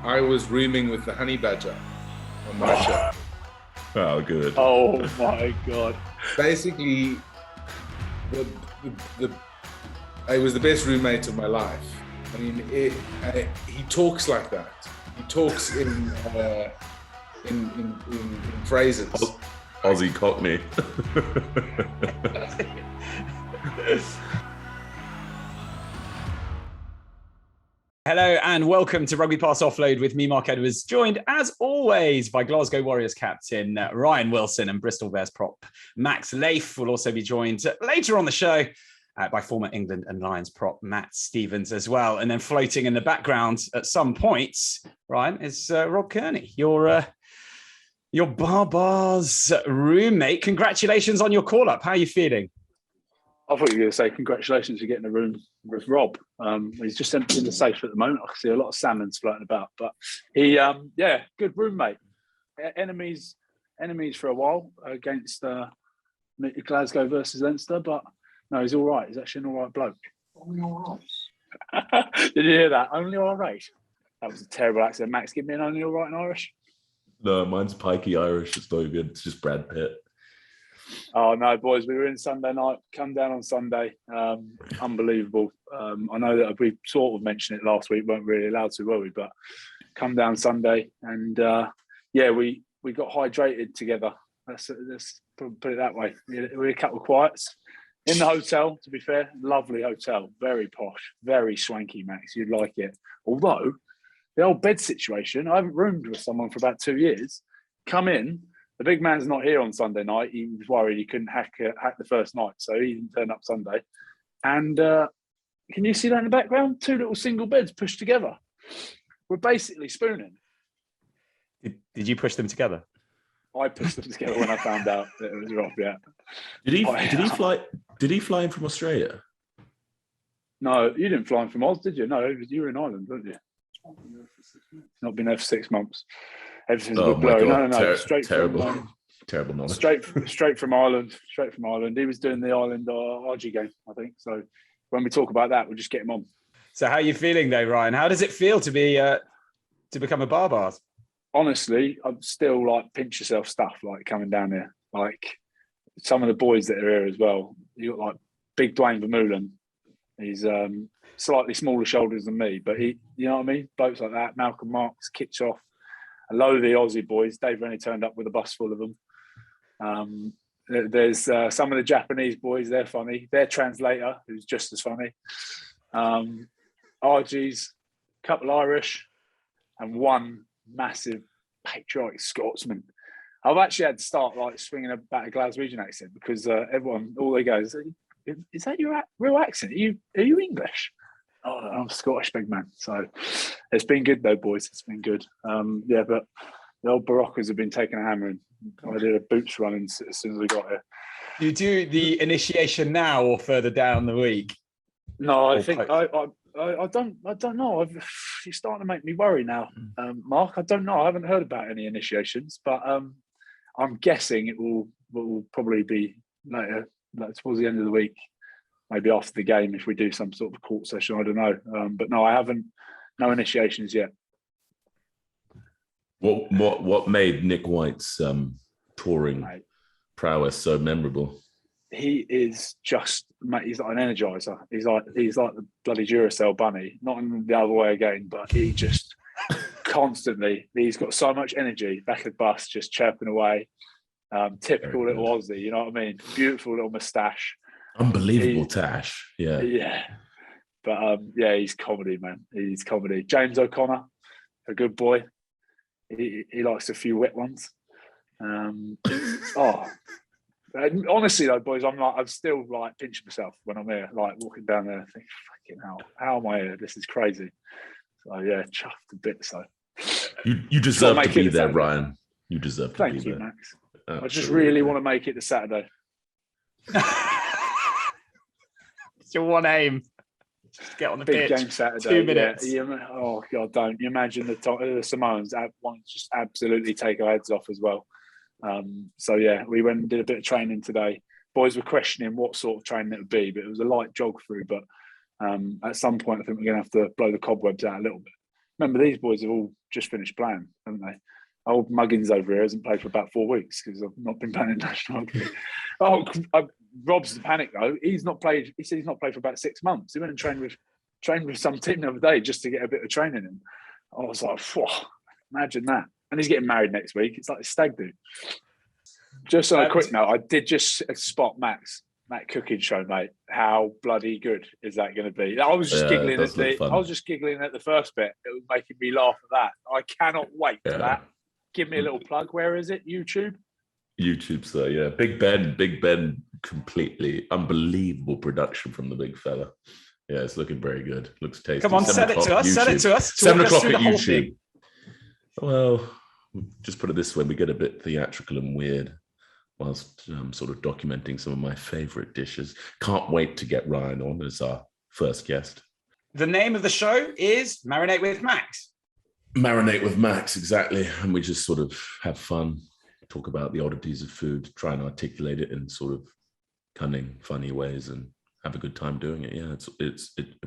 I was rooming with the honey badger on my show. Oh, good. Oh my God. Basically, I was the best roommate of my life. I mean, he talks like that. He talks in phrases. Aussie Cockney. Hello and welcome to RugbyPass Offload with me, Mark Edwards, joined as always by Glasgow Warriors captain Ryan Wilson and Bristol Bears prop Max Leif. Will also be joined later on the show by former England and Lions prop Matt Stevens as well. And then floating in the background at some points, Ryan, is Rob Kearney, your Barbars roommate. Congratulations on your call-up. How are you feeling? I thought you were going to say congratulations for getting a room with Rob. He's just empty in the safe at the moment. I can see a lot of salmons floating about, but he, good roommate. Enemies for a while against Glasgow versus Leinster, but no, he's all right. He's actually an all right bloke. Only all right. Did you hear that? Only all right. That was a terrible accent. Max, give me an only all right in Irish. No, mine's pikey Irish. It's no good. It's just Brad Pitt. Oh no, boys, we were in Sunday night. Come down on Sunday. Unbelievable. I know that we sort of mentioned it last week. Weren't really allowed to, were we? But come down Sunday, and we got hydrated together. Let's put it that way. We had a couple of quiets in the hotel. To be fair, lovely hotel, very posh, very swanky. Max, you'd like it. Although the old bed situation, I haven't roomed with someone for about 2 years. Come in. The big man's not here on Sunday night. He was worried he couldn't hack the first night, so he didn't turn up Sunday. And can you see that in the background? 2 little single beds pushed together. We're basically spooning. Did you push them together? I pushed them together when I found out that it was Rob. Yeah. Did he fly in from Australia? No, you didn't fly in from Oz, did you? No, you were in Ireland, weren't you? Not been there for 6 months. Everything's a bit blurry. No. Terrible knowledge. Straight from Ireland. He was doing the Ireland RG game, I think. So when we talk about that, we'll just get him on. So how are you feeling though, Ryan? How does it feel to be to become a Barbars? Honestly, I'm still like pinch yourself stuff like coming down here. Like some of the boys that are here as well. You got like big Dwayne Vermeulen. He's slightly smaller shoulders than me, but he, you know what I mean? Blokes like that. Malcolm Marks kicks off. A load of the Aussie boys. Dave Rennie turned up with a bus full of them. There's some of the Japanese boys. They're funny. Their translator, who's just as funny. RG's, couple Irish, and one massive patriotic Scotsman. I've actually had to start like swinging about a Glaswegian accent because everyone, all they go is that your real accent? Are you English? Oh, no, I'm Scottish, big man. So it's been good though, boys. It's been good. But the old Baroccas have been taking a hammering. I did a boots run as soon as we got here. Do you do the initiation now or further down the week? No, I think I don't know. You're starting to make me worry now, Mark. I don't know. I haven't heard about any initiations, but I'm guessing it will probably be later, like towards the end of the week. Maybe after the game, if we do some sort of court session, I don't know. But no, I haven't. No initiations yet. What made Nick White's touring prowess so memorable? He is just, mate. He's like an energizer. He's like the bloody Duracell bunny. Not in the other way again, but he just constantly. He's got so much energy. Back of the bus, just chirping away. Typical little Aussie. You know what I mean? Beautiful little moustache. Unbelievable tash. Yeah. But he's comedy, man. He's comedy. James O'Connor, a good boy. He likes a few wet ones. Honestly though, boys, I'm still like pinching myself when I'm here, like walking down there, thinking, fucking hell, how am I here? This is crazy. So yeah, chuffed a bit. So you deserve to be there, Ryan. You deserve to be there. Thank you, Max. Absolutely. I just really want to make it to Saturday. It's your one aim. Just get on the Big pitch. game Saturday. 2 minutes. Yeah. Oh God, don't you imagine the Samoans want to just absolutely take our heads off as well. So yeah, we went and did a bit of training today. Boys were questioning what sort of training it would be, but it was a light jog through. But at some point, I think we're going to have to blow the cobwebs out a little bit. remember these boys have all just finished playing, haven't they? Old Muggins over here hasn't played for about 4 weeks because I've not been playing national rugby. Rob's the panic though. He's not played. He said he's not played for about 6 months. He went and trained with some team the other day just to get a bit of training in. I was like, whoa, imagine that. And he's getting married next week. It's like a stag do. Just on a quick note, I did just spot Matt cooking show, mate. How bloody good is that going to be? I was just giggling at the first bit. It was making me laugh at that. I cannot wait for that. Give me a little plug. Where is it? YouTube? YouTube's there, yeah. Big Ben, completely unbelievable production from the big fella. Yeah, it's looking very good. Looks tasty. Come on, sell it to us. Sell it to us. 7 o'clock at YouTube. Well, just put it this way: we get a bit theatrical and weird whilst sort of documenting some of my favourite dishes. Can't wait to get Ryan on as our first guest. The name of the show is Marinate with Max. Marinate with Max, exactly. And we just sort of have fun, talk about the oddities of food, try and articulate it in sort of cunning, funny ways, and have a good time doing it. Yeah, it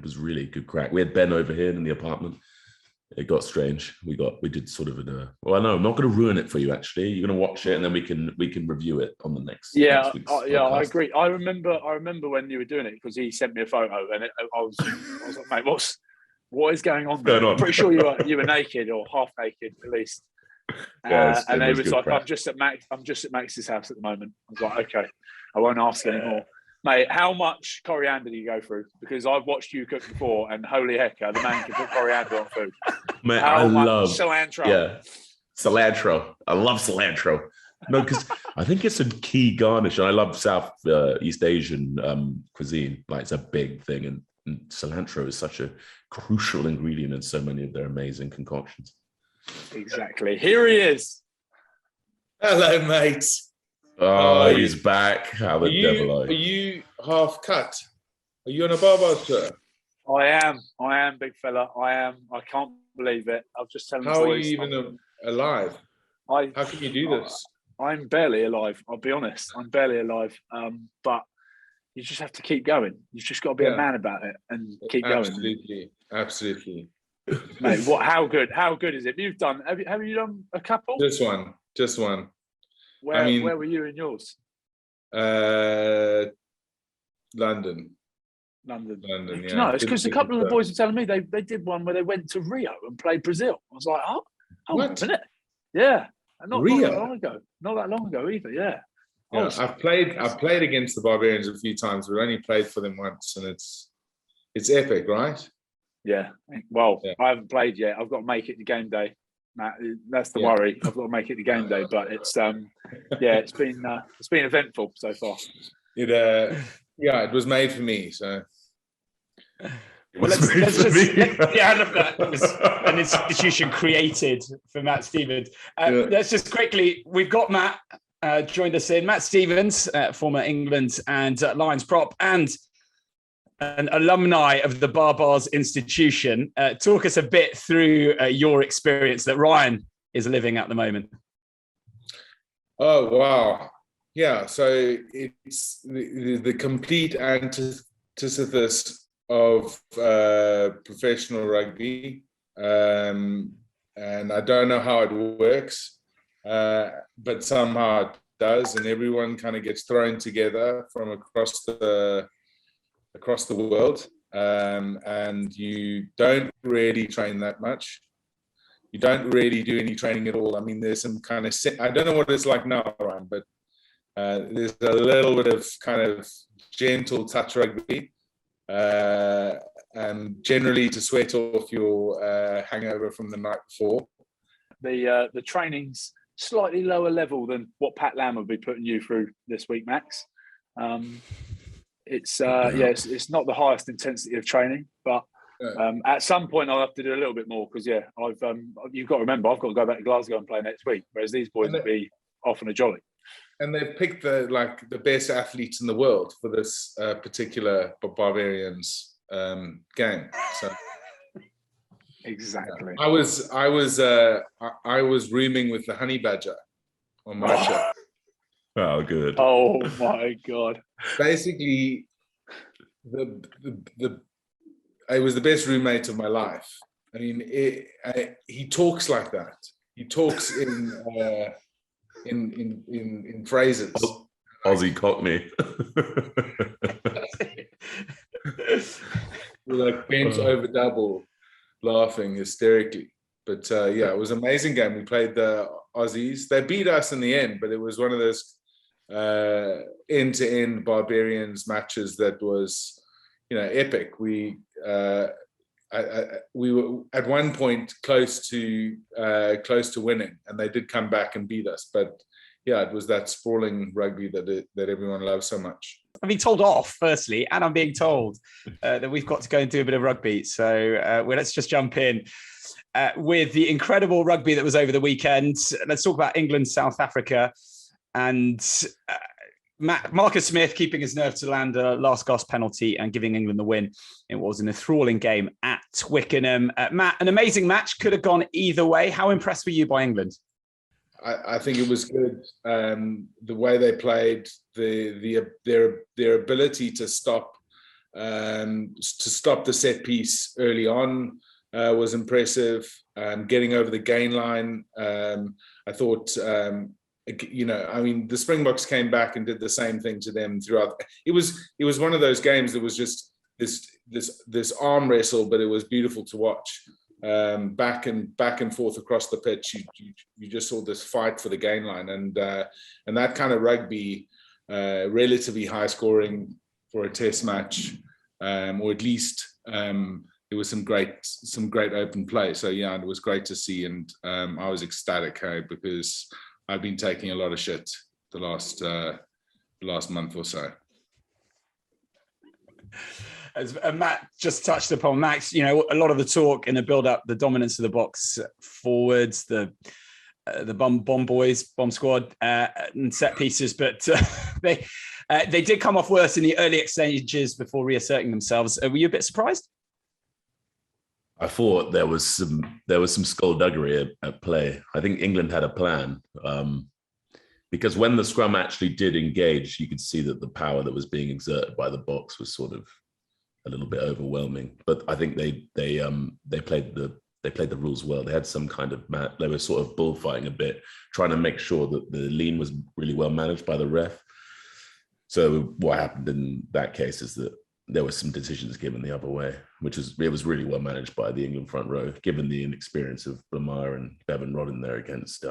was really good crack. We had Ben over here in the apartment. It got strange. We did sort of well, no, I'm not going to ruin it for you. Actually, you're going to watch it, and then we can review it on the next. Yeah, next I agree. I remember when you were doing it because he sent me a photo, and I was like, mate, what is going on there? I'm pretty sure you were naked or half naked at least. And he was like, crack. I'm just at Max's house at the moment. I was like, okay, I won't ask anymore. Mate, how much coriander do you go through? Because I've watched you cook before, and holy heck, the man can put coriander on food. Mate, I love cilantro. Yeah, cilantro. I love cilantro. No, because I think it's a key garnish. And I love South East Asian cuisine. Like, it's a big thing, and cilantro is such a crucial ingredient in so many of their amazing concoctions. Exactly. Here he is. Hello, mate. Oh, he's back. How the devil are you? Are you half cut? Are you on a barbell tour? I am, big fella. I am. I can't believe it. I was just telling How are you even alive? How can you do this? I'm barely alive. I'll be honest. I'm barely alive. But you just have to keep going. You've just got to be a man about it and keep going. Absolutely. Mate, How good is it? Have you done a couple? Just one. Where were you in yours? London. Yeah. No, it's because a couple of the boys were telling me they did one where they went to Rio and played Brazil. I was like, oh, what? A minute. Yeah. Not that long ago either. Yeah. Yeah, I've played against the Barbarians a few times, but only played for them once, and it's epic, right? Yeah. Well, I haven't played yet. I've got to make it to game day. That's the worry. I've got to make it to game day, but it's it's been eventful so far. It was made for me. So let's just that was an institution created for Matt Stevens. Let's just quickly. We've got Matt joined us in. Matt Stevens, former England and Lions prop, and an alumni of the Barbars institution. Talk us a bit through your experience that Ryan is living at the moment. Oh, wow. Yeah, so it's the complete antithesis of professional rugby. And I don't know how it works, but somehow it does. And everyone kind of gets thrown together from across the world, and you don't really train that much. You don't really do any training at all. I mean, there's some kind of I don't know what it's like now, Ryan, but there's a little bit of kind of gentle touch rugby, and generally to sweat off your hangover from the night before. The training's slightly lower level than what Pat Lam will be putting you through this week, Max. It's not the highest intensity of training, but at some point I'll have to do a little bit more because you've got to remember I've got to go back to Glasgow and play next week, whereas these boys will be off on a jolly. And they've picked the best athletes in the world for this particular Barbarians game. So exactly, I was rooming with the honey badger on my show. Oh, good. Oh my God. Basically, I was the best roommate of my life. I mean, he talks like that. He talks in phrases. Aussie Cockney. We're like bent over double, laughing hysterically. But yeah, it was an amazing game. We played the Aussies. They beat us in the end, but it was one of those end-to-end barbarians matches that was, epic. We were at one point close to winning, and they did come back and beat us. But yeah, it was that sprawling rugby that everyone loves so much. I'm being told off, firstly, and I'm being told that we've got to go and do a bit of rugby. So let's just jump in with the incredible rugby that was over the weekend. Let's talk about England, South Africa, and Marcus Smith keeping his nerve to land a last gasp penalty and giving England the win. It was an enthralling game at Twickenham. Matt, an amazing match, could have gone either way. How impressed were you by England? I think it was good. The way they played, their ability to stop the set piece early on was impressive. Getting over the gain line, I thought, the Springboks came back and did the same thing to them throughout. It was one of those games that was just this arm wrestle, but it was beautiful to watch. Back and forth across the pitch, you just saw this fight for the gain line, and that kind of rugby, relatively high scoring for a test match, or at least there was some great open play. So yeah, it was great to see, and I was ecstatic, because I've been taking a lot of shit the last month or so. As Matt just touched upon, Max, a lot of the talk in the build-up, the dominance of the box forwards, the bomb squad, and set pieces, but they did come off worse in the early exchanges before reasserting themselves. Were you a bit surprised? I thought there was some skullduggery at play. I think England had a plan, because when the scrum actually did engage, you could see that the power that was being exerted by the box was sort of a little bit overwhelming. But I think they played the rules well. They had some kind of they were sort of bullfighting a bit, trying to make sure that the lean was really well managed by the ref. So what happened in that case is that there were some decisions given the other way, it was really well managed by the England front row, given the inexperience of Blamire and Bevan Rodden there against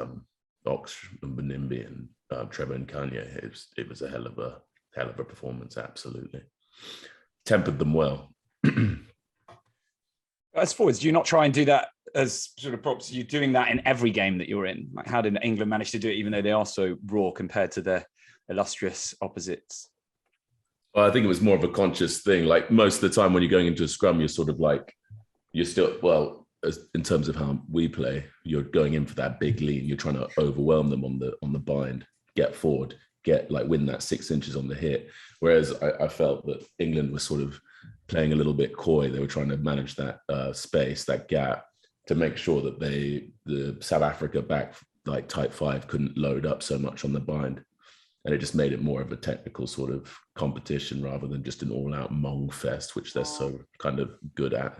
Ox and Benimbi and Trevor and Kanye. It was a hell of a performance, absolutely. Tempered them well. As forwards, do you not try and do that as sort of props? You're doing that in every game that you're in. Like, how did England manage to do it, even though they are so raw compared to their illustrious opposites? Well, I think it was more of a conscious thing. Like, most of the time when you're going into a scrum, you're sort of like, in terms of how we play, you're going in for that big lean. You're trying to overwhelm them on the bind, get forward, win that 6 inches on the hit. Whereas I felt that England was sort of playing a little bit coy. They were trying to manage that space, that gap, to make sure that the South Africa back, like type 5, couldn't load up so much on the bind. And it just made it more of a technical sort of competition rather than just an all-out Mong fest, which they're so kind of good at.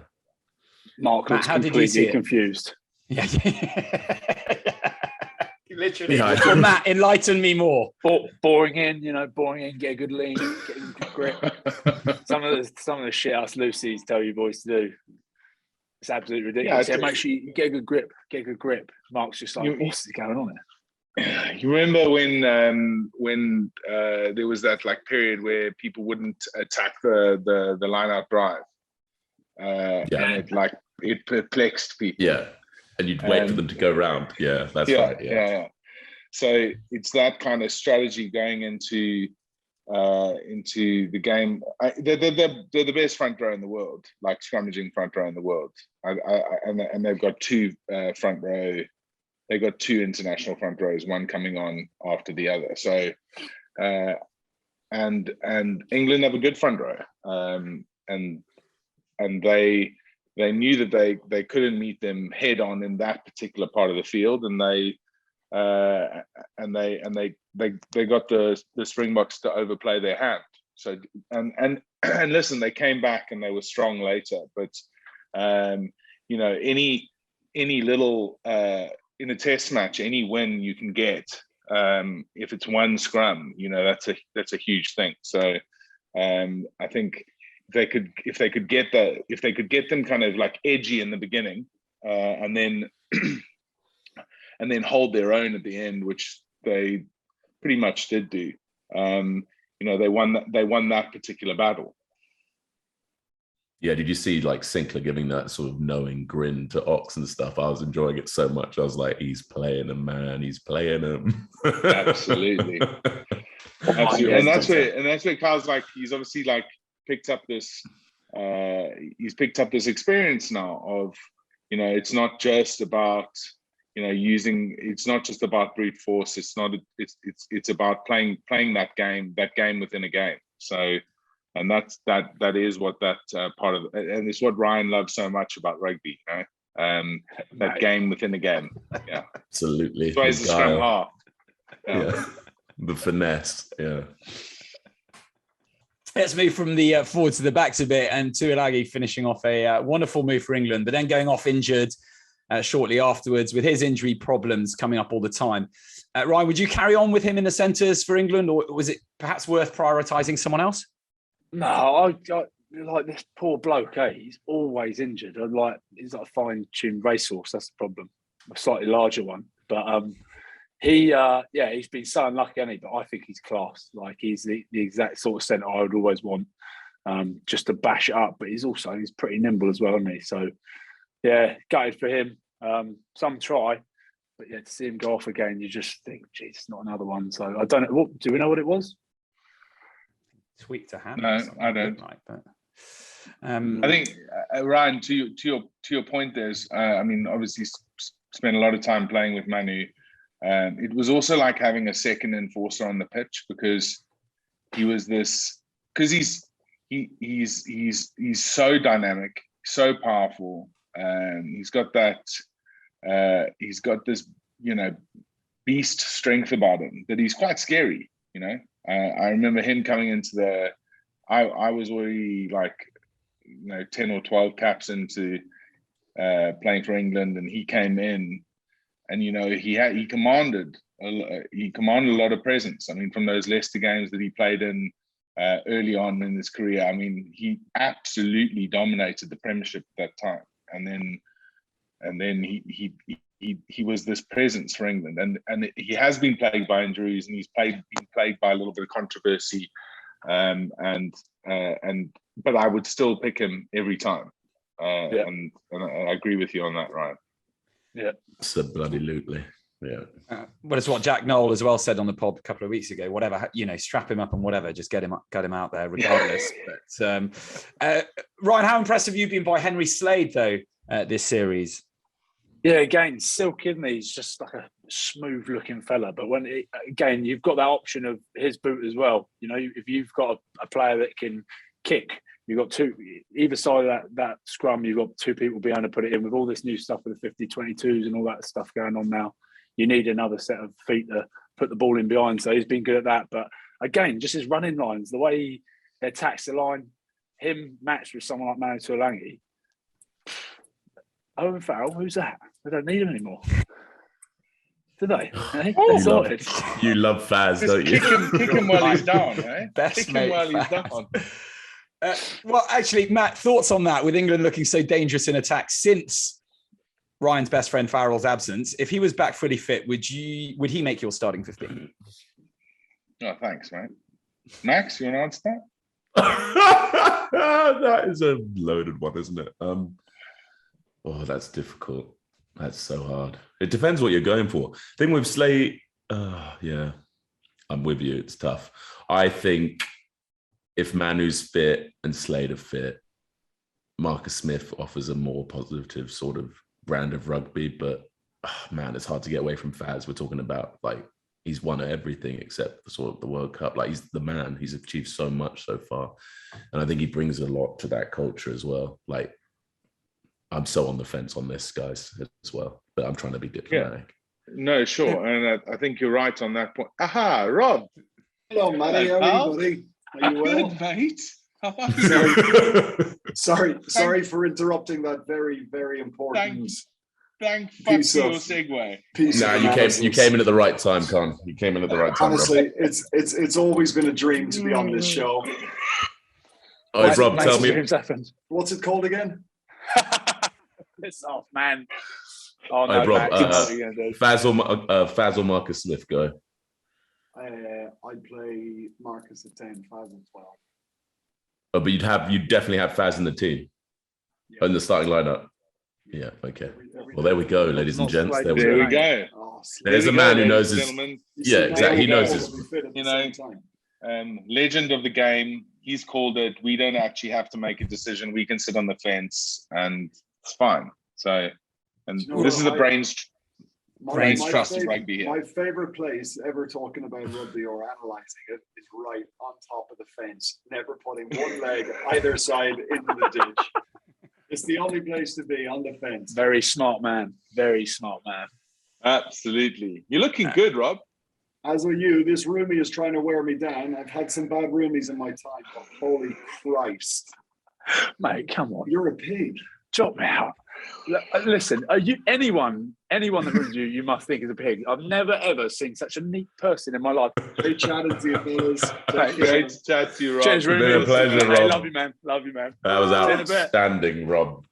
Mark was completely confused. Yeah. Literally. Yeah, well, Matt, enlighten me more. Boring in, get a good lean, get a good grip. Some of the shit us Lucy's tell you boys to do. It's absolutely ridiculous. Yeah, make sure you get a good grip. Mark's just like, what's going on there? You remember when there was that period where people wouldn't attack the line out drive, and it perplexed people. Yeah, and you'd wait for them to go round. Yeah, that's right. Yeah. So it's that kind of strategy going into the game. They're the best front row in the world, like scrummaging front row in the world. And they've got two front row. They've got two international front rows, one coming on after the other. So, and England have a good front row, and they knew that they couldn't meet them head on in that particular part of the field, and they got the Springboks to overplay their hand. So and listen, they came back and they were strong later, but any little in a test match, any win you can get, if it's one scrum, that's a huge thing. So I think if they could get them kind of like edgy in the beginning, and then hold their own at the end, which they pretty much did do. They won that particular battle. Yeah, did you see like Sinclair giving that sort of knowing grin to Ox and stuff? I was enjoying it so much. I was like, he's playing him, man. He's playing him. Absolutely. Absolutely. And that's where Carl's like, he's obviously like picked up this experience now of, it's not just about, it's not just about brute force. It's it's about playing that game within a game. So, and that is what that part of, and it's what Ryan loves so much about rugby, that game within a game. Yeah, absolutely. That's why he's a scrum half. Yeah. The finesse. Yeah. Let's move from the forward to the backs a bit, and Tuilagi finishing off a wonderful move for England, but then going off injured shortly afterwards with his injury problems coming up all the time. Ryan, would you carry on with him in the centres for England, or was it perhaps worth prioritising someone else? No, I like this poor bloke. He's always injured. He's like a fine-tuned racehorse. That's the problem. A slightly larger one, but he's been so unlucky, hasn't he? But I think he's class. Like, he's the exact sort of centre I would always want, just to bash it up. But he's pretty nimble as well, isn't he? So yeah, gutted for him. Some try, but yeah, to see him go off again, you just think, geez, not another one. So I don't know. Do we know what it was? Tweaked a hand. No, I don't. I think Ryan, to your point, there's obviously spent a lot of time playing with Manu. It was also like having a second enforcer on the pitch, because he's so dynamic, so powerful. He's got this beast strength about him that he's quite scary. I remember him coming into I was already 10 or 12 caps into playing for England, and he came in, and he commanded a lot of presence. I mean, from those Leicester games that he played in early on in his career, I mean, he absolutely dominated the Premiership at that time. And then he was this presence for England, and he has been plagued by injuries, and he's been plagued by a little bit of controversy, but I would still pick him every time. And I agree with you on that, Ryan. Yeah, so bloody lootly. Yeah. But it's what Jack Noel as well said on the pod a couple of weeks ago. Whatever, strap him up and whatever, just get him out there regardless. Yeah. But Ryan, how impressed have you been by Henry Slade though this series? Yeah, again, silk, isn't he? He's just like a smooth-looking fella. But again, you've got that option of his boot as well. If you've got a player that can kick, you've got two either side of that scrum. You've got two people being able to put it in. With all this new stuff with the 50-22s and all that stuff going on now, you need another set of feet to put the ball in behind. So he's been good at that. But again, just his running lines, the way he attacks the line, him matched with someone like Manu Tuilagi. Owen Farrell, who's that? They don't need him anymore. Do they? You love Faz, don't you? Kick him while he's down, eh? Best kick him while he's down. Well, actually, Matt, thoughts on that, with England looking so dangerous in attack since Ryan's best friend Farrell's absence? If he was back fully fit, would he make your starting 15? Oh, thanks, mate. Max, you want to answer that? That is a loaded one, isn't it? Oh, that's difficult. That's so hard. It depends what you're going for. Thing with Slade, yeah, I'm with you. It's tough. I think if Manu's fit and Slade are fit, Marcus Smith offers a more positive sort of brand of rugby. But man, it's hard to get away from Faz. We're talking about he's won everything except the sort of the World Cup. He's the man. He's achieved so much so far, and I think he brings a lot to that culture as well. I'm so on the fence on this, guys, as well, but I'm trying to be diplomatic. Yeah. No, sure. And I think you're right on that point. Aha, Rob. Hello, Matty. How are you, buddy? Are you well? Good, mate. How are you? Sorry for interrupting that very, very important. Thank fuck for your segue. You came in at the right time, Con. You came in at the right time. Honestly, Rob. it's always been a dream to be on this show. Oh, Rob, tell me. What's it called again? Piss off, man. Oh, no, Rob, Faz or Marcus Smith, go. I play Marcus at 10, Faz at 12. Oh, but you'd definitely have Faz in the team, in the starting lineup. Yeah, okay. Well, there we go, ladies and gents. There we go. There's a man who knows his. Yeah, exactly. He knows his. Legend of the game. He's called it. We don't actually have to make a decision. We can sit on the fence, and it's fine. So, this is the brains trust of rugby here. My favorite place ever talking about rugby or analysing it is right on top of the fence, never putting one leg either side into the ditch. It's the only place to be, on the fence. Very smart man. Very smart man. Absolutely. You're looking good, Rob. As are you. This roomie is trying to wear me down. I've had some bad roomies in my time, but holy Christ. Mate, come on. You're a pig. Drop me out. Listen, are you anyone that knows you must think is a pig. I've never ever seen such a neat person in my life. Great chatting to you, fellas. Great to chat to you, Rob. Cheers, It's been a pleasure, Rob. Love you, man. Love you, man. That was outstanding, Rob.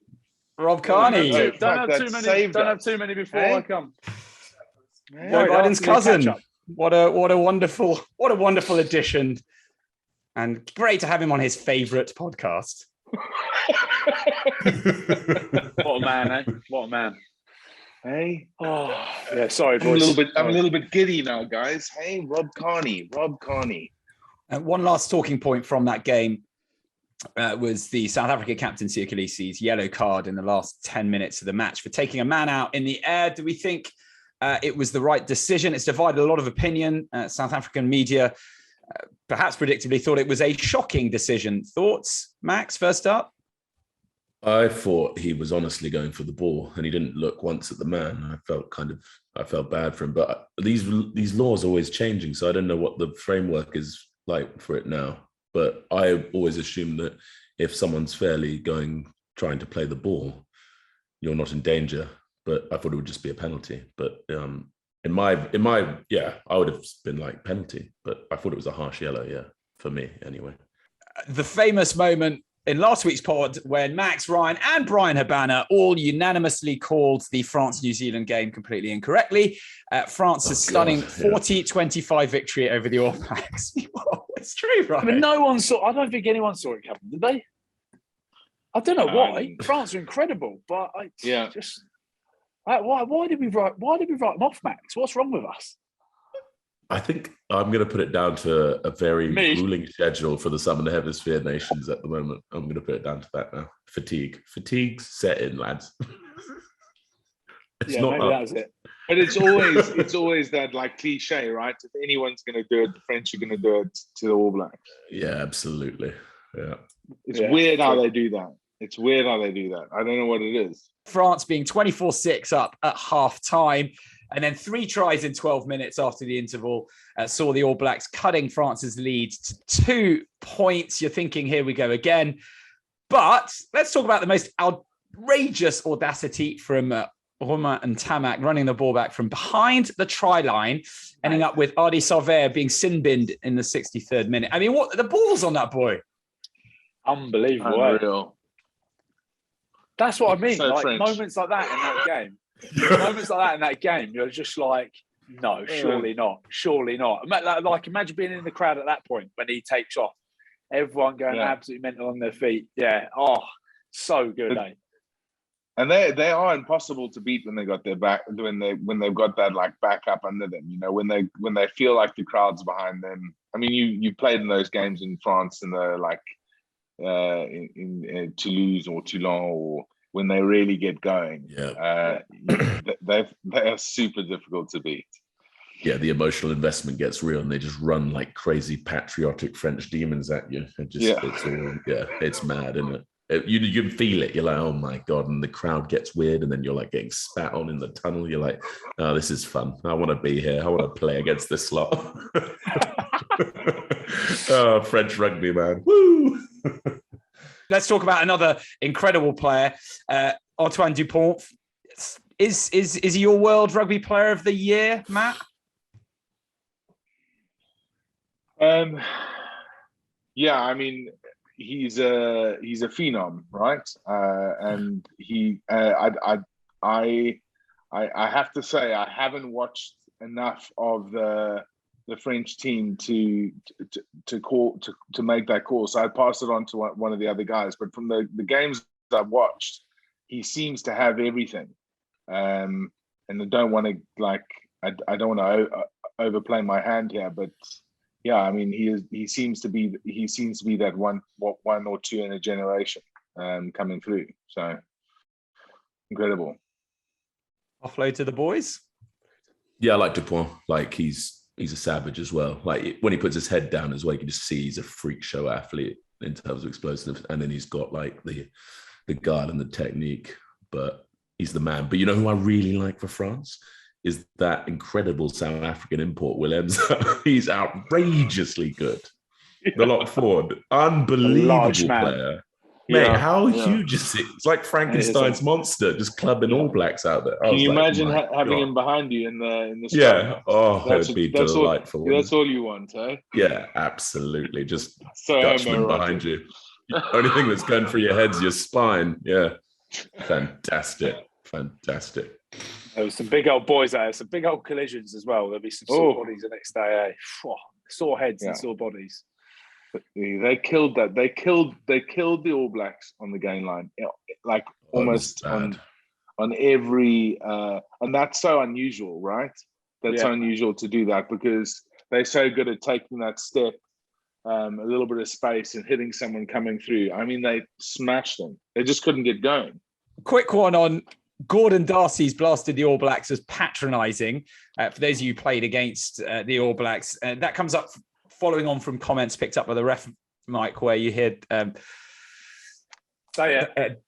Rob Carney. Don't have too many before I come. Joe Biden's cousin. What a wonderful addition, and great to have him on his favourite podcast. What a man, eh? What a man. Hey. Oh, yeah. Sorry, boys. I'm a little bit giddy now, guys. Hey, Rob Carney. And one last talking point from that game was the South Africa captain Siya Kolisi's yellow card in the last 10 minutes of the match for taking a man out in the air. Do we think it was the right decision? It's divided a lot of opinion. South African media, perhaps predictably, thought it was a shocking decision. Thoughts, Max, first up? I thought he was honestly going for the ball, and he didn't look once at the man. I felt bad for him. But these laws are always changing, so I don't know what the framework is like for it now. But I always assume that if someone's fairly trying to play the ball, you're not in danger. But I thought it would just be a penalty. But in my I would have been like penalty. But I thought it was a harsh yellow, for me anyway. The famous moment in last week's pod when Max, Ryan and Brian Habana all unanimously called the France-New Zealand game completely incorrectly. France's stunning 40-25 victory over the All Blacks. It's true, right? I mean, I don't think anyone saw it coming, did they? I don't know why. France are incredible, but why did we write them off, Max? What's wrong with us? I think I'm going to put it down to a very grueling schedule for the Southern Hemisphere nations at the moment. I'm going to put it down to that now. Fatigue's set in, lads. Maybe that was it. But it's always that like cliche, right? If anyone's going to do it, the French are going to do it to the All Blacks. Yeah, absolutely. Yeah. It's weird how they do that. I don't know what it is. France being 24-6 up at half time. And then 3 tries in 12 minutes after the interval saw the All Blacks cutting France's lead to 2 points. You're thinking, here we go again. But let's talk about the most outrageous audacity from Romain and Tamak running the ball back from behind the try line, ending up with Adi Sarver being sin-binned in the 63rd minute. I mean, what the balls on that boy? Unbelievable. Unreal. That's what I mean. So like French. Moments like that in that game. You're just like, no, surely not. Like imagine being in the crowd at that point when he takes off. Everyone going absolutely mental on their feet. Yeah. Oh, so good, eh? And they are impossible to beat when they got their back, when they've got that like back up under them. You know, when they feel like the crowd's behind them. I mean, you played in those games in France in the like in Toulouse or Toulon, or when they really get going. They are super difficult to beat. Yeah, the emotional investment gets real, and they just run like crazy patriotic French demons at you. It's mad, isn't it? You can feel it. You're like, oh my God. And the crowd gets weird. And then you're like getting spat on in the tunnel. You're like, oh, this is fun. I want to be here. I want to play against this lot. Oh, French rugby, man. Woo! Let's talk about another incredible player, Antoine Dupont. Is he your World Rugby Player of the Year, Matt? Yeah, I mean, he's a phenom, right? And I have to say, I haven't watched enough of the French team to make that call. So I passed it on to one of the other guys. But from the games I've watched, he seems to have everything. And I don't want to I don't want to overplay my hand here, but yeah, I mean, he seems to be that one or two in a generation coming through. So incredible. Offload to the boys. Yeah, I like Dupont. Like he's a savage as well. Like when he puts his head down as well, you can just see he's a freak show athlete in terms of explosiveness. And then he's got like the guard and the technique, but he's the man. But you know who I really like for France is that incredible South African import, Willems. He's outrageously good. The lock forward, unbelievable player. Mate, how huge is it? It's like Frankenstein's monster, just clubbing All Blacks out there. Can you imagine having him behind you in the yeah? Oh, it would be delightful. That's all you want, eh? Yeah, absolutely. Just so Dutchman behind you. The only thing that's going through your head's your spine. Yeah, fantastic. There was some big old boys there, some big old collisions as well. There'll be some sore bodies the next day. Sore heads and sore bodies. They killed that. They killed the All Blacks on the gain line, like almost on every. And that's so unusual, right? That's so unusual to do that because they're so good at taking that step, a little bit of space and hitting someone coming through. I mean, they smashed them. They just couldn't get going. Quick one on Gordon Darcy's blasted the All Blacks as patronising. For those of you who played against the All Blacks, that comes up following on from comments picked up by the ref, Mike, where you heard. Say it.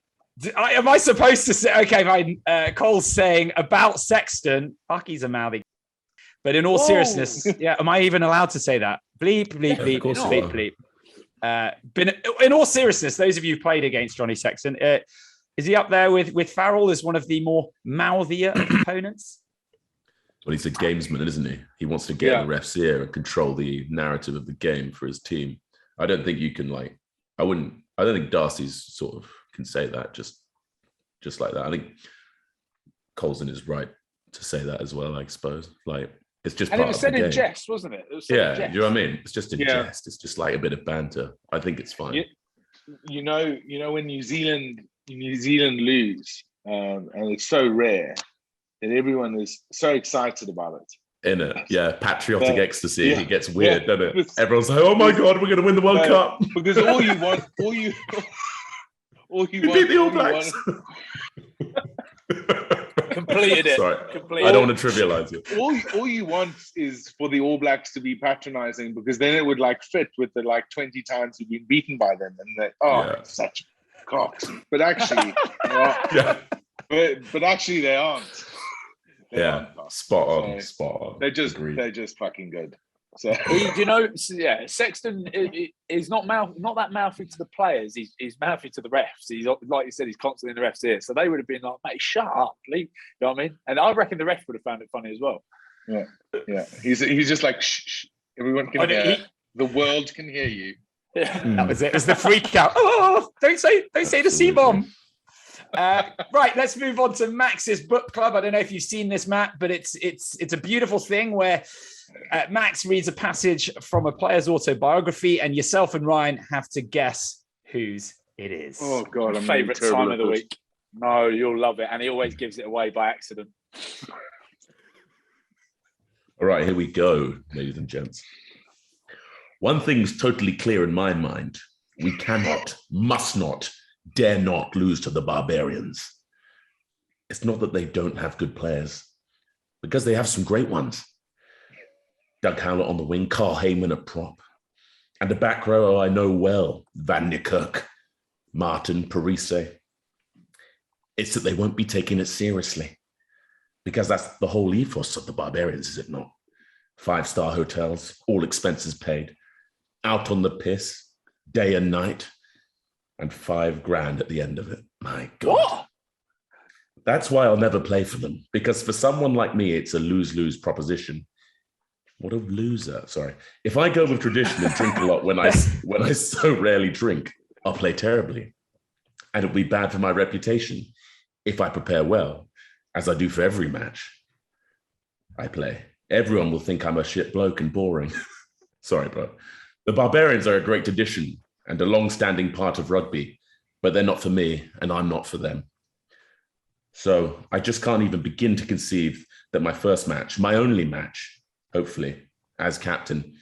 Am I supposed to say? Okay, fine. Cole's saying about Sexton. Fuck, he's a mouthy. But in all seriousness, am I even allowed to say that? Bleep, bleep, bleep, bleep, bleep. But in all seriousness, those of you who played against Johnny Sexton, is he up there with Farrell as one of the more mouthier opponents? Well, he's a gamesman, isn't he? He wants to get in the ref's ear and control the narrative of the game for his team. I don't think you can I don't think Darcy's sort of can say that just like that. I think Colson is right to say that as well, I suppose. Like it's just and part it was of said the game. In jest, wasn't it? Do you know what I mean? It's just a jest. It's just like a bit of banter. I think it's fine. You know when New Zealand lose, and it's so rare that everyone is so excited about it. In it, patriotic ecstasy. It gets weird, doesn't it? Everyone's like, "Oh my god, we're going to win the World Cup!" Because all you want, beat the All Blacks. Completed it. Sorry, I don't want to trivialize it. All you want is for the All Blacks to be patronizing, because then it would fit with the 20 times you've been beaten by them, and such cocks. But actually, but actually they aren't. Spot on. They're just fucking good. So Sexton is not that mouthy to the players. He's mouthy to the refs. He's, like you said, he's constantly in the refs' ear. So they would have been like, "Mate, shut up, leave." You know what I mean? And I reckon the ref would have found it funny as well. Yeah. He's just like, shh, everyone can hear. The world can hear you. Yeah. That was it. It was the freak out. Oh, don't say the C-bomb. Right, let's move on to Max's book club. I don't know if you've seen this, Matt, but it's a beautiful thing where Max reads a passage from a player's autobiography, and yourself and Ryan have to guess whose it is. Oh God, my favourite time of the week. No, you'll love it, and he always gives it away by accident. All right, here we go, ladies and gents. One thing's totally clear in my mind: we cannot, must not, dare not lose to the barbarians. It's not that they don't have good players, because they have some great ones. Doug Howlett on the wing, Carl Heyman a prop. And the back row I know well, Van Niekerk, Martin, Parise. It's that they won't be taking it seriously, because that's the whole ethos of the barbarians, is it not? 5-star hotels, all expenses paid, out on the piss, day and night. and $5,000 at the end of it. My God. What? That's why I'll never play for them, because for someone like me, it's a lose-lose proposition. What a loser. Sorry. If I go with tradition and drink a lot when I so rarely drink, I'll play terribly. And it'll be bad for my reputation if I prepare well, as I do for every match I play. Everyone will think I'm a shit bloke and boring. Sorry, bro. The Barbarians are a great tradition and a long-standing part of rugby, but they're not for me and I'm not for them. So I just can't even begin to conceive that my first match, my only match, hopefully, as captain,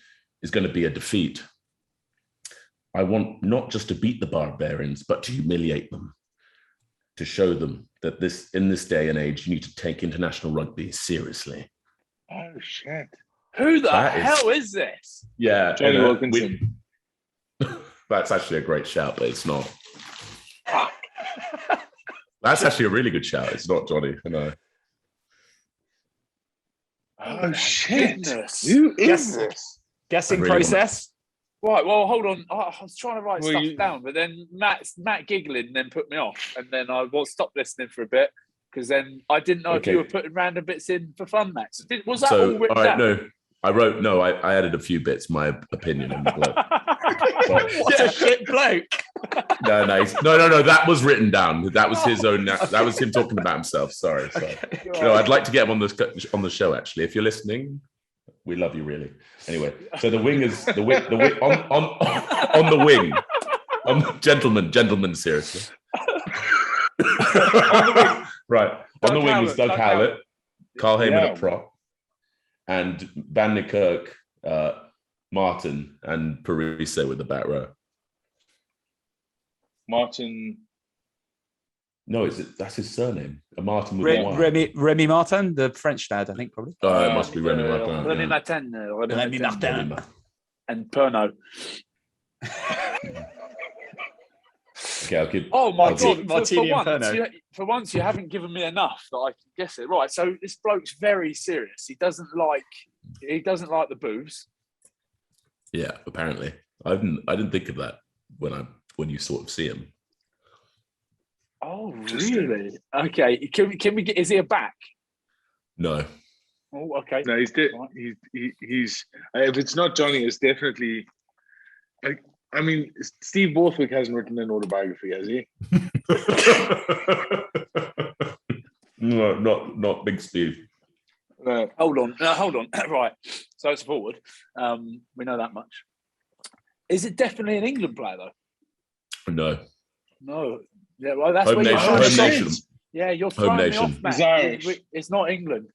is going to be a defeat. I want not just to beat the Barbarians, but to humiliate them, to show them that in this day and age, you need to take international rugby seriously. Oh, shit. Who the hell is this? Yeah. Johnny Wilkinson. That's actually a great shout, but it's not. That's actually a really good shout. It's not Johnny. No. Oh, shit. Goodness. Who is this? Guessing I really process. Right, well, hold on. I was trying to write Well, stuff down, but then Matt giggled and then put me off. And then I stopped listening for a bit because then I didn't know if you were putting random bits in for fun, Max. Was that all written down? No, I added a few bits, my opinion on the bloke. What a shit bloke. No, that was written down. That was his own, that was him talking about himself. Sorry. Okay. No, I'd like to get him on the show, actually. If you're listening, we love you, really. Anyway, so the wing is on the wing. Gentlemen, seriously. On the wing. Right. On the wing was Doug Howlett, Carl Heyman at prop, and Van Niekerk, Martin, and Parise with the back row. Martin. No, that's his surname. A Martin with a Y. Remy Martin, the French dad, I think, probably. It must be Remy Martin. Remy Martin. Remy Martin. And Perno. Okay, I'll give. Oh my God! Martini and Perno. For once, you haven't given me enough that I can guess it. Right. So this bloke's very serious. He doesn't like the booze. Yeah, apparently. I didn't think of that when you sort of see him. Oh, really? Okay. Can we get? Is he a back? No. Oh, okay. No, he's if it's not Johnny, it's definitely. I mean, Steve Borthwick hasn't written an autobiography, has he? No, not Big Steve. No. Hold on. Right. So it's forward. We know that much. Is it definitely an England player though? No. No. Yeah. Well, that's Home where nation. you're Home nation. Yeah, you're Home throwing me nation. off, Matt. He's Irish. It's not England.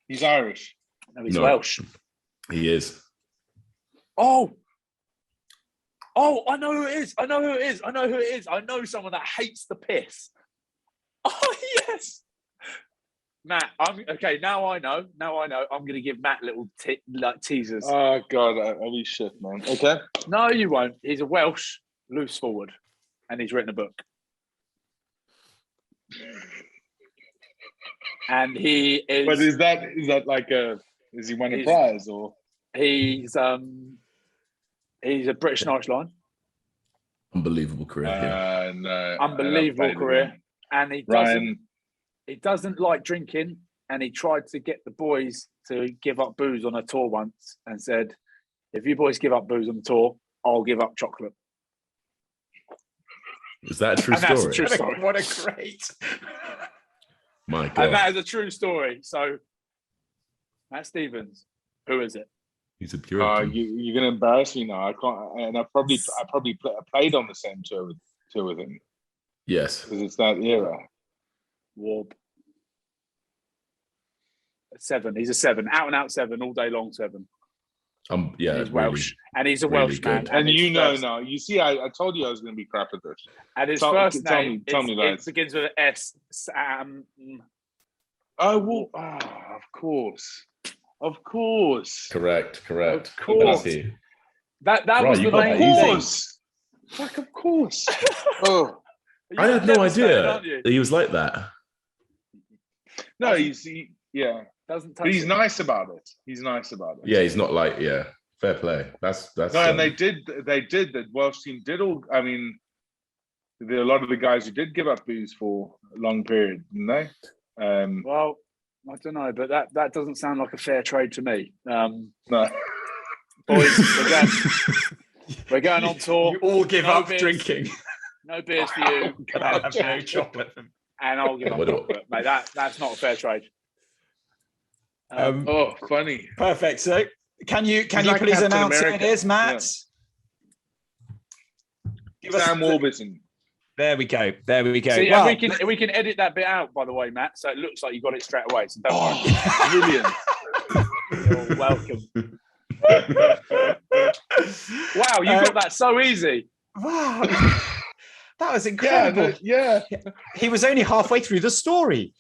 He's Irish. No, he's No. Welsh. He is. Oh, I know who it is. I know someone that hates the piss. Oh, yes. Matt, okay. Now I know. I'm going to give Matt little teasers. Oh, God. I'll be shit, man. Okay. No, you won't. He's a Welsh loose forward, and he's written a book. And he is. But is that like is he won a prize or? He's a British and Irish line. Unbelievable career. No. Unbelievable career, and he doesn't like drinking. And he tried to get the boys to give up booze on a tour once, and said, "If you boys give up booze on the tour, I'll give up chocolate." Is that a true story? That's a true story. What a great. My God. And that is a true story. So, Matt Stevens, who is it? He's a Puritan. You're gonna embarrass me now. I can't. And I probably played on the same tour with him. Yes. Because it's that era. Warb. 7. He's a 7. Out and out 7. All day long 7. Yeah. He's Welsh. And he's a really Welsh man. good. And you know now. You see, I told you I was going to be crap at this. And his Tell name me that. it begins with an S. Sam. Oh, well, of course. Correct. Of course. That's he. That Right, was you the got main that easy. thing. Fuck, of course. Oh. I had no idea Aren't you? that he was like that. No, yeah. Doesn't touch But he's it. nice about it. Yeah, he's not like, fair play. That's No, and they did. The Welsh team did all. I mean, there are a lot of the guys who did give up booze for a long period, didn't they? Well, I don't know, but that doesn't sound like a fair trade to me. No. Boys, we're going on tour. You all give up beers. drinking. No beers for you. And I'll have no chocolate. And I'll give up chocolate. Mate, that's not a fair trade. Oh, funny. Perfect. So can you like please Captain announce who it America. is, Matt? Give us Sam Warburton. There we go. There we go. See, Well, and we can edit that bit out, by the way, Matt. So it looks like you got it straight away. So don't worry. Brilliant. You're welcome. Wow, you got that so easy. wow. That was incredible. Yeah. He was only halfway through the story.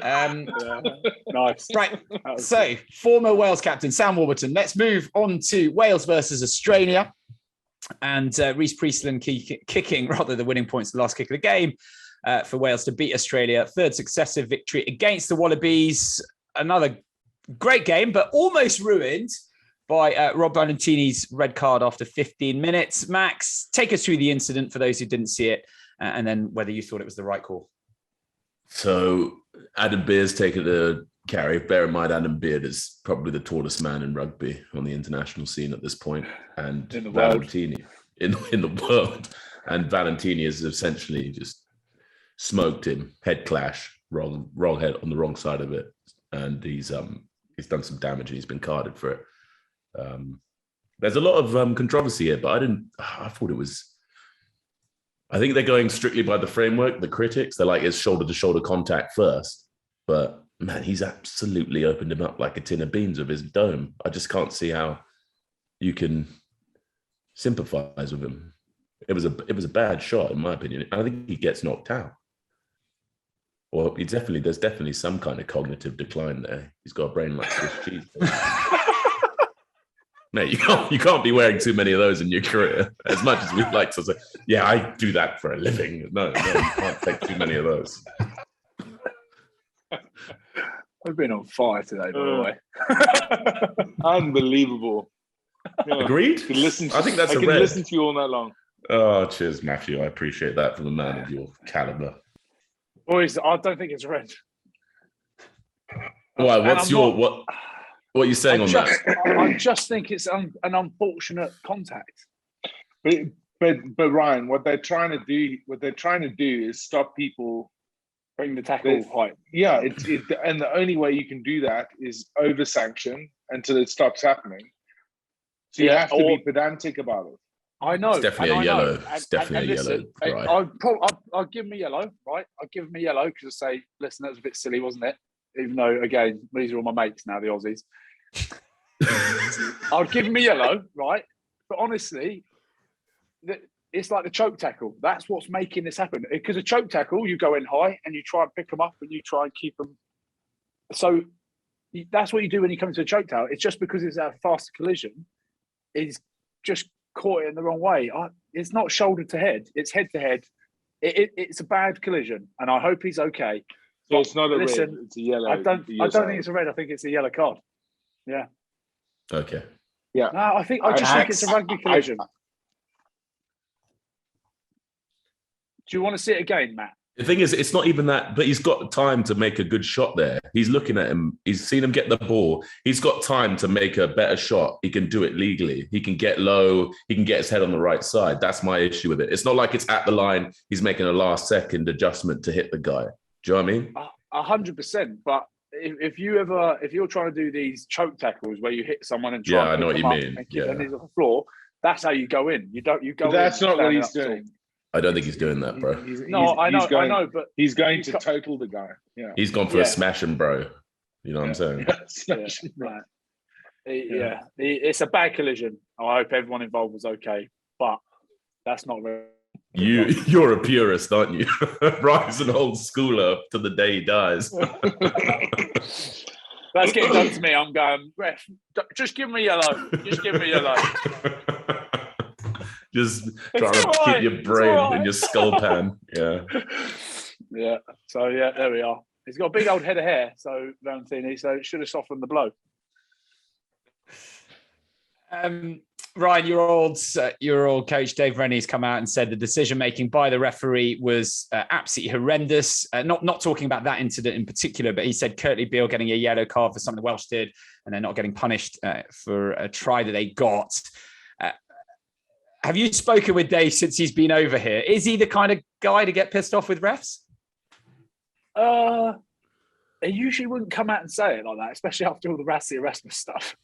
Nice. Right. So, former Wales captain Sam Warburton. Let's move on to Wales versus Australia. And Reece Priestland kicking the winning points the last kick of the game for Wales to beat Australia. Third successive victory against the Wallabies. Another great game, but almost ruined by Rob Valentini's red card after 15 minutes. Max, take us through the incident for those who didn't see it, and then whether you thought it was the right call. So Adam Beard's taken the carry. Bear in mind, Adam Beard is probably the tallest man in rugby on the international scene at this point, and in the world. Valentini in the world. And Valentini has essentially just smoked him, head clash, wrong head on the wrong side of it, and he's done some damage and he's been carded for it. There's a lot of controversy here, but I thought it was. I think they're going strictly by the framework. The critics, they're like, it's shoulder-to-shoulder contact first. But man, he's absolutely opened him up like a tin of beans with his dome. I just can't see how you can sympathize with him. It was a bad shot, in my opinion. I think he gets knocked out. Or there's definitely some kind of cognitive decline there. He's got a brain like Swiss cheese. Mate, you can't be wearing too many of those in your career. As much as we'd like to say, yeah, I do that for a living. No, you can't take too many of those. I've been on fire today, by the way. Unbelievable. Yeah. Agreed? I think that's I a can red. listen to you all night long. Oh, cheers, Matthew. I appreciate that from a man of your caliber. Boys, I don't think it's red. Why? What are you saying on that? I just think it's an unfortunate contact. But Ryan, what they're trying to do is stop people. Bring the tackle height. Yeah, and the only way you can do that is over sanction until it stops happening. So you have to be pedantic about it. I know. It's definitely a yellow. It's definitely a yellow. Right. I'll give him a yellow, right? I'll give him a yellow because I say, listen, that was a bit silly, wasn't it? Even though, again, these are all my mates now, the Aussies. I'll give him a yellow, right? But honestly, it's like the choke tackle. That's what's making this happen. Because a choke tackle, you go in high and you try and pick them up and you try and keep them. So that's what you do when you come to a choke tackle. It's just because it's a faster collision. It's just caught it in the wrong way. It's not shoulder to head. It's head to head. It's a bad collision, and I hope he's okay. So it's not a red. It's a yellow. I don't think it's a red. I think it's a yellow card. Yeah. Okay. Yeah. No, I think it's a rugby collision. Do you want to see it again, Matt? The thing is, it's not even that, but he's got time to make a good shot there. He's looking at him. He's seen him get the ball. He's got time to make a better shot. He can do it legally. He can get low. He can get his head on the right side. That's my issue with it. It's not like it's at the line. He's making a last second adjustment to hit the guy. Do you know what I mean? 100%. But if you're trying to do these choke tackles where you hit someone and try, I know what you mean. And he's on the floor. That's how you go in. You go. But that's not what he's doing. I don't think he's doing that, bro. I know, but he's going to total the guy. Yeah, he's gone for a smash and bro. You know what I'm saying? It's a bad collision. I hope everyone involved was okay, but that's not real. You're a purist, aren't you? Rise and old schooler to the day he dies. That's getting done to me. I'm going, ref, just give me yellow. Just give me yellow. Just trying to keep your brain in your skull pan. Yeah. Yeah. So, there we are. He's got a big old head of hair, so Valentini, so it should have softened the blow. Ryan, your old coach Dave Rennie's come out and said the decision making by the referee was absolutely horrendous. Not talking about that incident in particular, but he said Curtly Beale getting a yellow card for something the Welsh did, and they're not getting punished for a try that they got. Have you spoken with Dave since he's been over here? Is he the kind of guy to get pissed off with refs? He usually wouldn't come out and say it like that, especially after all the Rassie Erasmus stuff.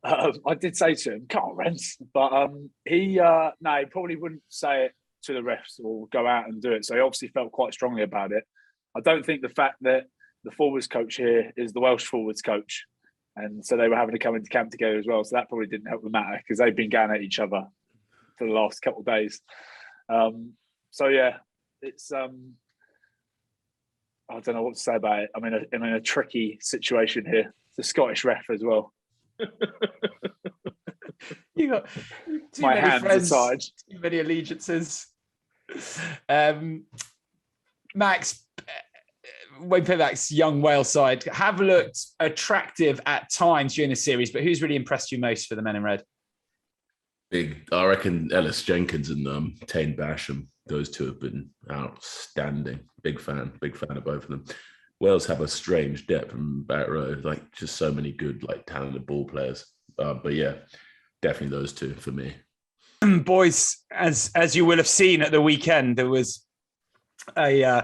I did say to him, "Can't rents," but he probably wouldn't say it to the refs or go out and do it. So he obviously felt quite strongly about it. I don't think the fact that the forwards coach here is the Welsh forwards coach, and so they were having to come into camp together as well. So that probably didn't help the matter because they've been going at each other for the last couple of days. So yeah, it's I don't know what to say about it. I'm in a tricky situation here. The Scottish ref as well. You got too my many hands friends, aside. too many allegiances. Max, Wayne Pivac's young Wales side have looked attractive at times during the series, but who's really impressed you most for the men in red? I reckon Ellis Jenkins and Tane Basham, those two have been outstanding. Big fan of both of them. Wales have a strange depth from back row, like just so many good, like talented ball players. But yeah, definitely those two for me. Boys, as you will have seen at the weekend, there was a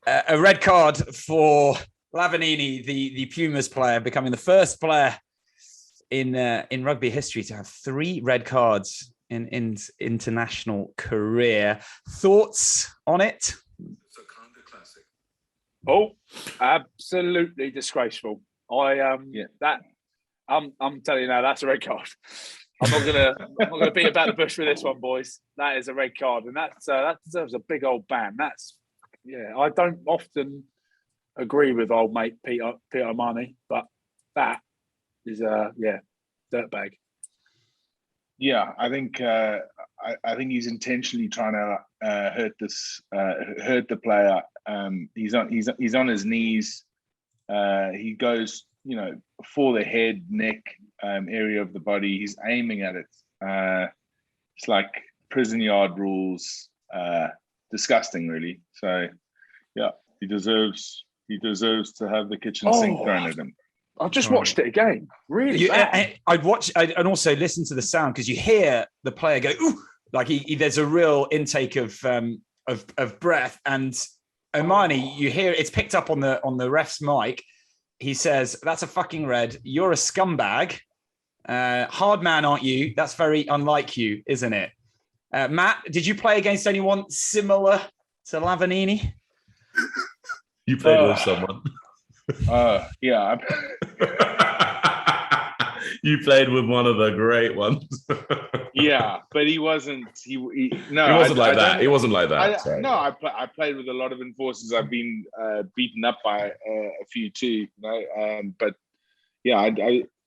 red card for Lavanini, the Pumas player, becoming the first player in rugby history to have 3 red cards in international career. Thoughts on it? It's a kind of classic. Oh, absolutely disgraceful. I'm telling you now, that's a red card. I'm not gonna beat about the bush with this one, boys. That is a red card, and that deserves a big old ban. I don't often agree with old mate Peter O'Mahony, but that is dirtbag. Yeah, I think he's intentionally trying to hurt the player. He's on his knees. He goes, for the head, neck area of the body. He's aiming at it. It's like prison yard rules. Disgusting, really. So, yeah, he deserves to have the kitchen sink thrown at him. I just watched it again. Really bad. I'd watch and also listen to the sound because you hear the player go, ooh, like there's a real intake of breath. And Omani, you hear it's picked up on the ref's mic. He says, "That's a fucking red. You're a scumbag. Hard man, aren't you? That's very unlike you, isn't it?" Matt, did you play against anyone similar to Lavanini? You played with someone. Yeah. You played with one of the great ones. Yeah, but he wasn't. He wasn't like that. He wasn't like that. I played with a lot of enforcers. I've been beaten up by a few too. But yeah,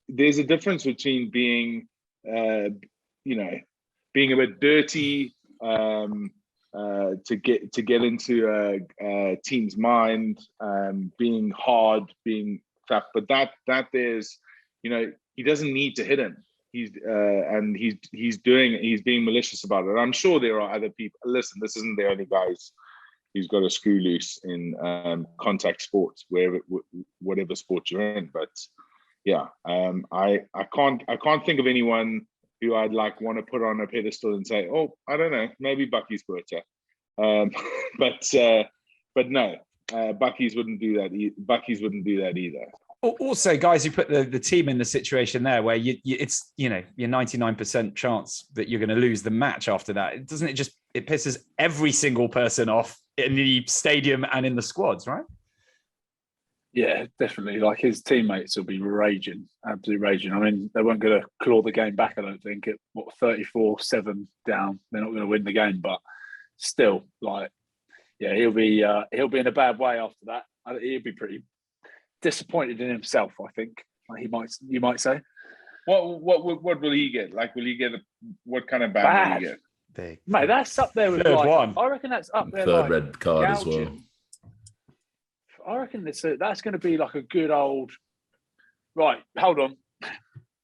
there's a difference between being, being a bit dirty to get into a team's mind, being hard, being tough. But that there's, he doesn't need to hit him. He's being malicious about it. I'm sure there are other people. Listen, this isn't the only guys who's got a screw loose in contact sports, whatever sport you're in. But yeah, I can't think of anyone who I'd want to put on a pedestal and say, oh, I don't know, maybe Bucky's better. But no, Bucky's wouldn't do that. Bucky's wouldn't do that either. Also, guys who put the team in the situation there where it's your 99% chance that you're going to lose the match after that. It pisses every single person off in the stadium and in the squads, right? Yeah, definitely. Like his teammates will be raging, absolutely raging. I mean, they weren't going to claw the game back, I don't think. At 34-7 down, they're not going to win the game, but still, he'll be in a bad way after that. He'll be pretty disappointed in himself, I think. You might say. What will he get? Will he get what kind of ban will he get? Big. Mate, that's up there with one. I reckon that's up there. Third red card gouging. As well. I reckon that's going to be like a good old. Right, hold on.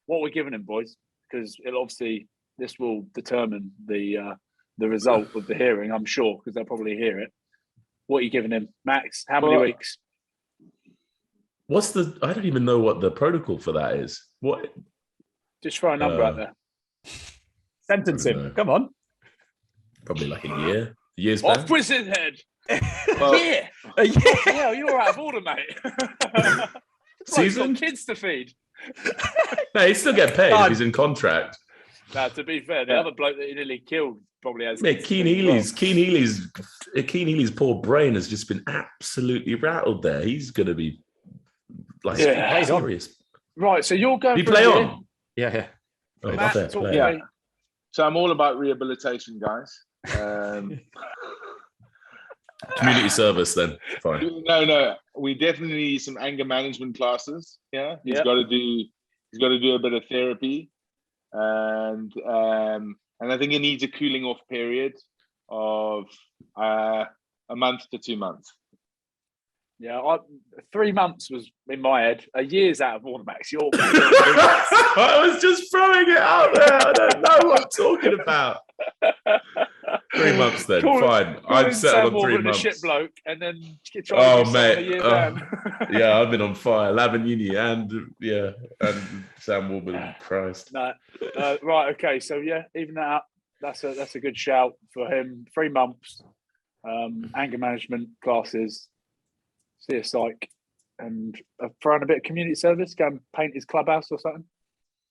What we're giving him, boys, because it'll obviously this will determine the result of the hearing, I'm sure, because they'll probably hear it. What are you giving him, Max? How many weeks? I don't even know what the protocol for that is. What? Just throw a number out there. Sentence him. Come on. Probably like a year. A year's Off ban? with his head. Well, Yeah. Yeah, you're out of order, mate. Season? Got kids to feed. No, he'd still get paid if he's in contract. Now, to be fair, the other bloke that he nearly killed probably has. Mate, Keen Healy's poor brain has just been absolutely rattled there. He's going to be like serious. Right, so you're going. Do you play on? Yeah. Oh, Matt, fair talk play. to me. So I'm all about rehabilitation, guys. Community service, then fine. No, we definitely need some anger management classes. Yeah, he's got to do a bit of therapy, and I think he needs a cooling off period of a month to 2 months. Yeah, 3 months was in my head. A year's out of order, Max. You're I was just throwing it out there. I don't know what I'm talking about. 3 months then, fine. I've settled on 3 months. Shit bloke, and then try to mate, a year down. Yeah, I've been on fire. Lavin and Sam Warburton. Christ. No, right, okay, so even that up. That's a good shout for him. 3 months, anger management classes, see a psych, and throw in a bit of community service. Go and paint his clubhouse or something.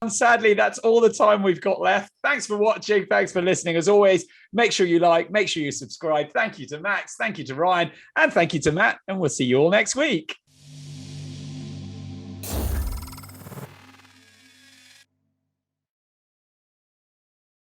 And sadly, that's all the time we've got left. Thanks for watching. Thanks for listening. As always, make sure you like, make sure you subscribe. Thank you to Max. Thank you to Ryan. And thank you to Matt. And we'll see you all next week.